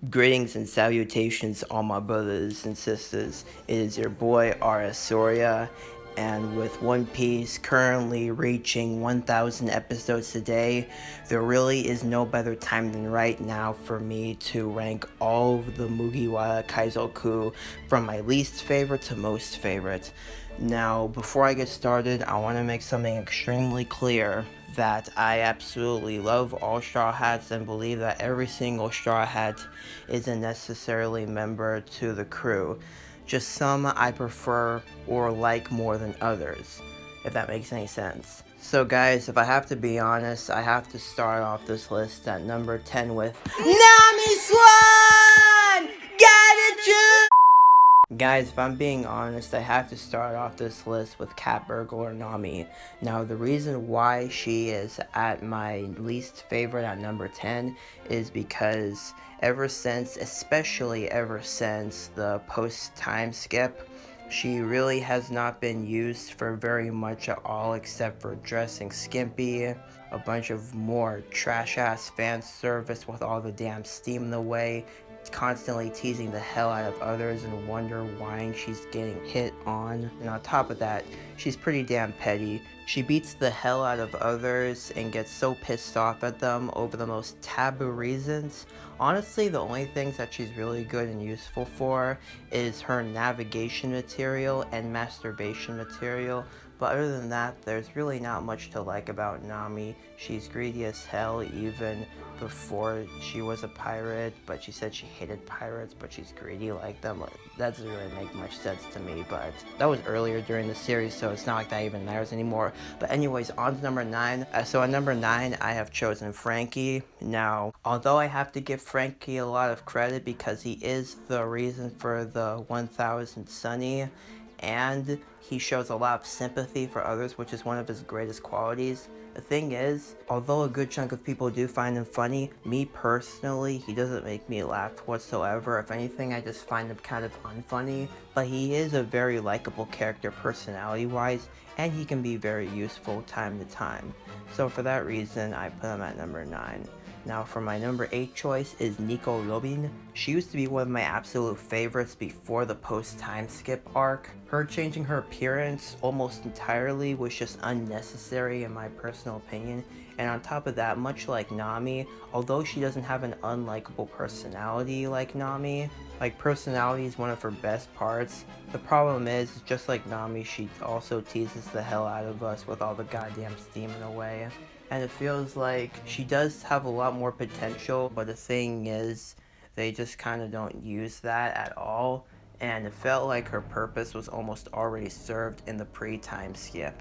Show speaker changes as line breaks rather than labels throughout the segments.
Greetings and salutations, all my brothers and sisters. It is your boy R.S. Soria, and with One Piece currently reaching 1,000 episodes today, there really is no better time than right now for me to rank all of the Mugiwara Kaizoku from my least favorite to most favorite. Now, before I get started, I want to make something extremely clear that I absolutely love all Straw Hats and believe that every single Straw Hat is a necessarily member to the crew. Just some I prefer or like more than others, if that makes any sense. So guys, if I have to be honest, I have to start off this list at number 10 with Nami Swan! Got it, you! Guys, if I'm being honest, I have to start off this list with Cat Burglar Nami. Now, the reason why she is at my least favorite at number 10 is because especially ever since the post time skip, she really has not been used for very much at all except for dressing skimpy, a bunch of more trash ass fan service with all the damn steam in the way, constantly teasing the hell out of others and wonder why she's getting hit on. And on top of that, she's pretty damn petty. She beats the hell out of others and gets so pissed off at them over the most taboo reasons. Honestly, the only things that she's really good and useful for is her navigation material and masturbation material. But other than that, there's really not much to like about Nami. She's greedy as hell even before she was a pirate, but she said she hated pirates, but she's greedy like them. That doesn't really make much sense to me, but that was earlier during the series, so it's not like that even matters anymore. But anyways, on to number 9. So at number 9, I have chosen Frankie. Now, although I have to give Frankie a lot of credit because he is the reason for the 1000 Sunny, and he shows a lot of sympathy for others, which is one of his greatest qualities. The thing is, although a good chunk of people do find him funny, me personally, he doesn't make me laugh whatsoever. If anything, I just find him kind of unfunny, but he is a very likable character personality-wise, and he can be very useful time to time. So for that reason, I put him at number 9. Now for my number 8 choice is Nico Robin. She used to be one of my absolute favorites before the post-time skip arc. Her changing her appearance almost entirely was just unnecessary in my personal opinion. And on top of that, much like Nami, although she doesn't have an unlikable personality like Nami, like personality is one of her best parts, the problem is, just like Nami, she also teases the hell out of us with all the goddamn steam in a way. And it feels like she does have a lot more potential, but the thing is, they just kind of don't use that at all, and it felt like her purpose was almost already served in the pre-time skip.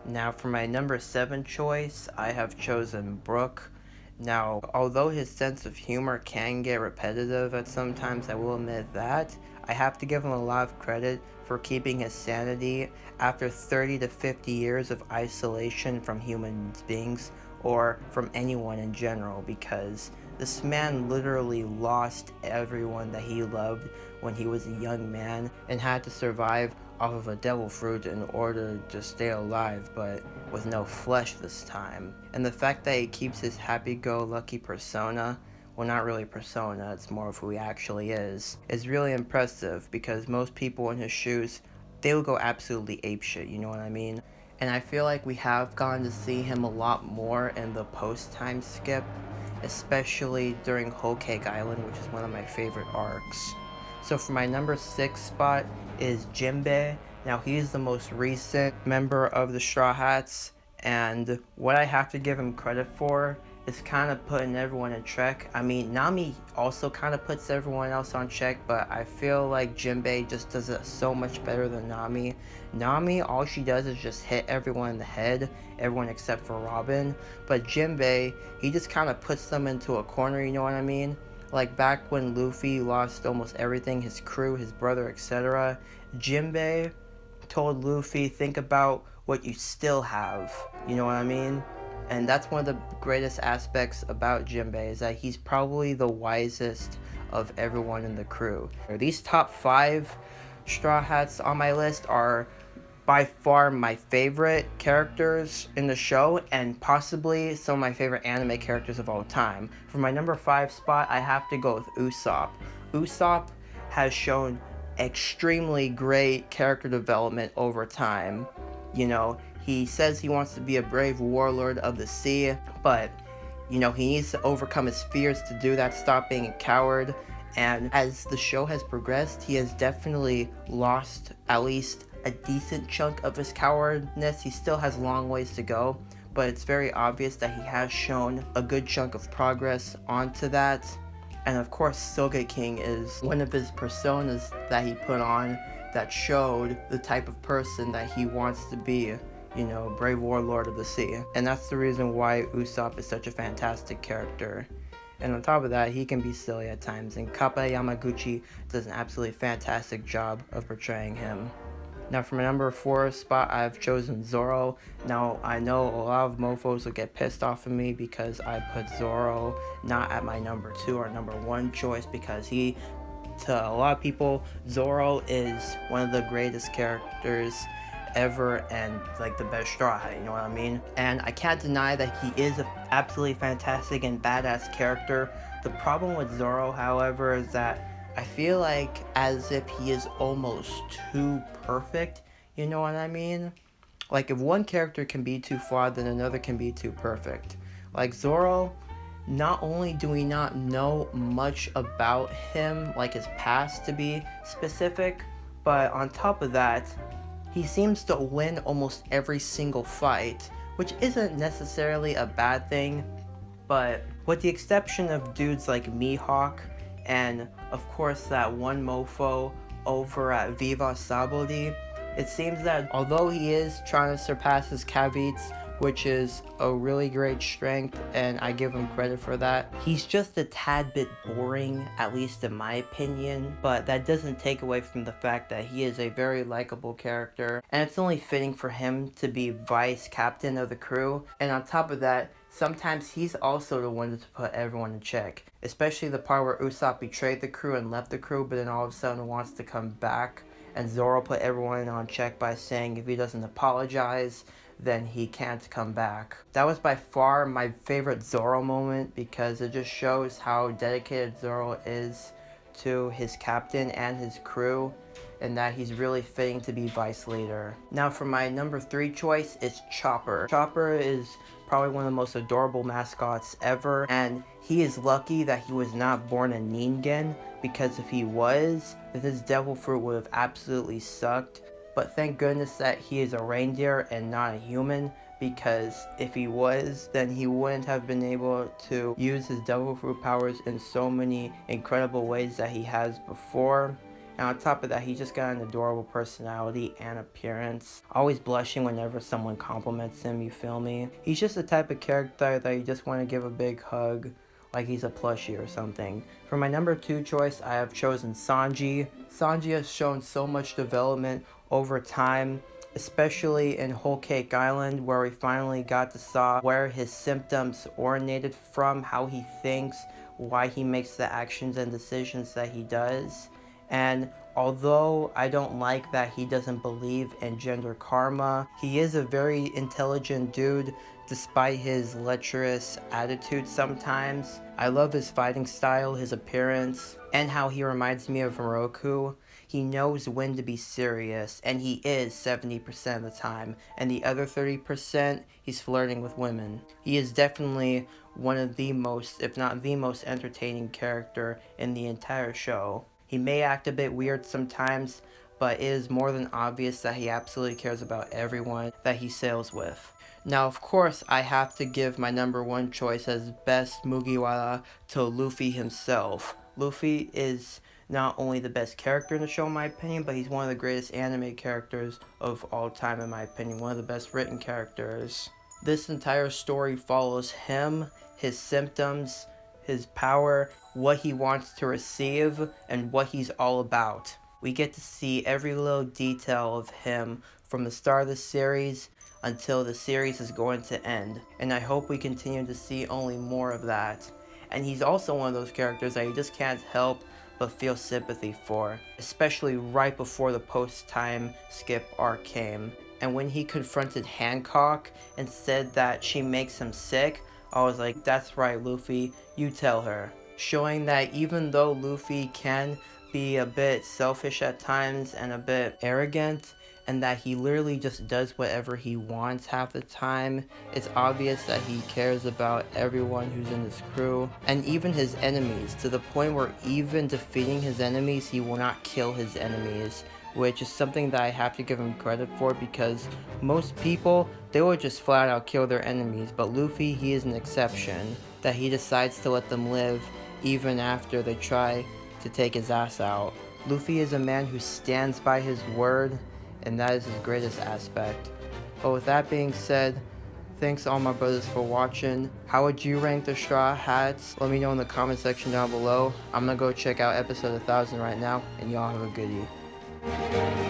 Now for my number 7 choice, I have chosen Brooke. Now, although his sense of humor can get repetitive at some times, I will admit that, I have to give him a lot of credit for keeping his sanity after 30 to 50 years of isolation from human beings or from anyone in general, because this man literally lost everyone that he loved when he was a young man and had to survive off of a devil fruit in order to stay alive, but with no flesh this time. And the fact that he keeps his happy-go-lucky persona, well, not really persona, it's more of who he actually is really impressive, because most people in his shoes, they would go absolutely apeshit, you know what I mean? And I feel like we have gotten to see him a lot more in the post-time skip, especially during Whole Cake Island, which is one of my favorite arcs. So for my number 6 spot is Jimbei. Now he's the most recent member of the Straw Hats, and what I have to give him credit for is kind of putting everyone in check. I mean, Nami also kind of puts everyone else on check, but I feel like Jimbei just does it so much better than Nami. Nami, all she does is just hit everyone in the head, everyone except for Robin. But Jimbei, he just kind of puts them into a corner, you know what I mean? Like back when Luffy lost almost everything, his crew, his brother, etc., Jimbei told Luffy, think about what you still have, you know what I mean? And that's one of the greatest aspects about Jimbei, is that he's probably the wisest of everyone in the crew. These top 5 Straw Hats on my list are by far my favorite characters in the show, and possibly some of my favorite anime characters of all time. For my number 5 spot, I have to go with Usopp. Usopp has shown extremely great character development over time. You know, he says he wants to be a brave warlord of the sea, but you know, he needs to overcome his fears to do that, stop being a coward. And as the show has progressed, he has definitely lost at least a decent chunk of his cowardness. He still has a long ways to go, but it's very obvious that he has shown a good chunk of progress onto that. And of course, Soge King is one of his personas that he put on that showed the type of person that he wants to be. You know, brave warlord of the sea. And that's the reason why Usopp is such a fantastic character. And on top of that, he can be silly at times, and Kappa Yamaguchi does an absolutely fantastic job of portraying him. Now for my number 4 spot, I've chosen Zoro. Now I know a lot of mofos will get pissed off of me because I put Zoro not at my number 2 or number 1 choice, because to a lot of people, Zoro is one of the greatest characters ever and like the best straw hat, you know what I mean? And I can't deny that he is an absolutely fantastic and badass character. The problem with Zoro, however, is that I feel like as if he is almost too perfect, you know what I mean? Like if one character can be too flawed, then another can be too perfect. Like Zoro, not only do we not know much about him, like his past to be specific, but on top of that, he seems to win almost every single fight, which isn't necessarily a bad thing, but with the exception of dudes like Mihawk and of course that one mofo over at Viva Sabodi, it seems that although he is trying to surpass his caveats, which is a really great strength, and I give him credit for that, he's just a tad bit boring, at least in my opinion, but that doesn't take away from the fact that he is a very likable character, and it's only fitting for him to be vice captain of the crew. And on top of that, sometimes he's also the one to put everyone in check, especially the part where Usopp betrayed the crew and left the crew, but then all of a sudden wants to come back, and Zoro put everyone on check by saying if he doesn't apologize, then he can't come back. That was by far my favorite Zoro moment, because it just shows how dedicated Zoro is to his captain and his crew, and that he's really fitting to be vice leader. Now for my number 3 choice, it's Chopper. Chopper is probably one of the most adorable mascots ever, and he is lucky that he was not born a Ningen, because if he was, then his devil fruit would have absolutely sucked. But thank goodness that he is a reindeer and not a human, because if he was, then he wouldn't have been able to use his devil fruit powers in so many incredible ways that he has before. And on top of that, he just got an adorable personality and appearance, always blushing whenever someone compliments him, you feel me? He's just the type of character that you just want to give a big hug, like he's a plushie or something. For my number 2 choice, I have chosen Sanji. Sanji has shown so much development over time, especially in Whole Cake Island, where we finally got to saw where his symptoms originated from, how he thinks, why he makes the actions and decisions that he does. And although I don't like that he doesn't believe in gender karma, he is a very intelligent dude despite his lecherous attitude sometimes. I love his fighting style, his appearance, and how he reminds me of Roku. He knows when to be serious, and he is 70% of the time, and the other 30%, he's flirting with women. He is definitely one of the most, if not the most entertaining character in the entire show. He may act a bit weird sometimes, but it is more than obvious that he absolutely cares about everyone that he sails with. Now, of course, I have to give my number 1 choice as best Mugiwara to Luffy himself. Luffy is not only the best character in the show in my opinion, but he's one of the greatest anime characters of all time in my opinion, one of the best written characters. This entire story follows him, his symptoms, his power, what he wants to receive, and what he's all about. We get to see every little detail of him from the start of the series until the series is going to end, and I hope we continue to see only more of that. And he's also one of those characters that you just can't help but feel sympathy for, especially right before the post-time skip arc came. And when he confronted Hancock and said that she makes him sick, I was like, that's right, Luffy, you tell her. Showing that even though Luffy can be a bit selfish at times and a bit arrogant, and that he literally just does whatever he wants half the time, it's obvious that he cares about everyone who's in his crew, and even his enemies, to the point where even defeating his enemies, he will not kill his enemies, which is something that I have to give him credit for, because most people, they will just flat out kill their enemies, but Luffy, he is an exception, that he decides to let them live even after they try to take his ass out. Luffy is a man who stands by his word, and that is his greatest aspect. But with that being said, thanks all my brothers for watching. How would you rank the Straw Hats? Let me know in the comment section down below. I'm gonna go check out episode 1000 right now, and y'all have a good evening.